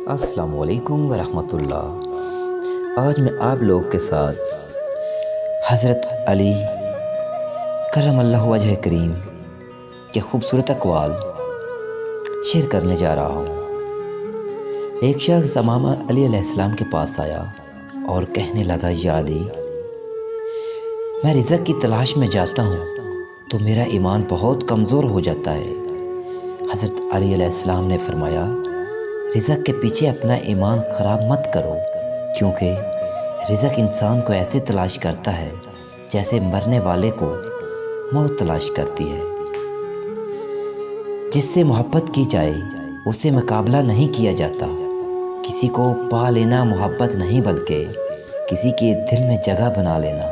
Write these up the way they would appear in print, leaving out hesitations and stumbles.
अस्सलाम वालेकुम वरहमतुल्लाह। आज मैं आप लोगों के साथ हज़रत अली करमल्लाहु वजह करीम के खूबसूरत अक़वाल शेयर करने जा रहा हूँ। एक शख्स इमाम अली अलैहिस्सलाम के पास आया और कहने लगा, या अली, मैं रिज़्क़ की तलाश में जाता हूँ तो मेरा ईमान बहुत कमज़ोर हो जाता है। हज़रत अली अलैहिस्सलाम ने फरमाया, रिज़्क़ के पीछे अपना ईमान ख़राब मत करो, क्योंकि रिज़्क़ इंसान को ऐसे तलाश करता है जैसे मरने वाले को मौत तलाश करती है। जिससे मोहब्बत की जाए उससे मुकाबला नहीं किया जाता। किसी को पा लेना मोहब्बत नहीं, बल्कि किसी के दिल में जगह बना लेना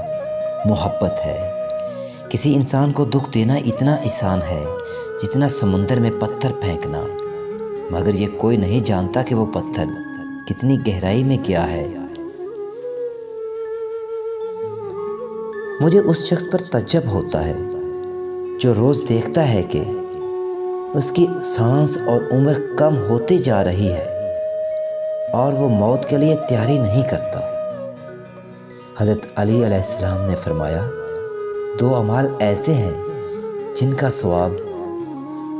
मोहब्बत है। किसी इंसान को दुख देना इतना आसान है जितना समुंदर में पत्थर फेंकना, मगर ये कोई नहीं जानता कि वो पत्थर कितनी गहराई में क्या है। मुझे उस शख्स पर तज्जब होता है जो रोज़ देखता है कि उसकी सांस और उम्र कम होती जा रही है और वो मौत के लिए तैयारी नहीं करता। हज़रत अली अलैहिस्सलाम ने फरमाया, दो अमाल ऐसे हैं जिनका सवाब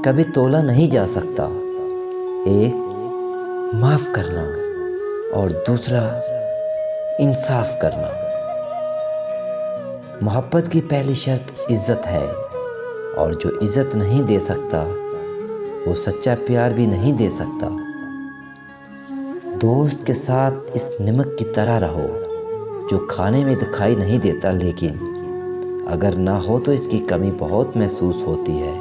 कभी तोला नहीं जा सकता। एक माफ़ करना और दूसरा इंसाफ करना। मोहब्बत की पहली शर्त इज़्ज़त है, और जो इज़्ज़त नहीं दे सकता वो सच्चा प्यार भी नहीं दे सकता। दोस्त के साथ इस नमक की तरह रहो जो खाने में दिखाई नहीं देता, लेकिन अगर ना हो तो इसकी कमी बहुत महसूस होती है।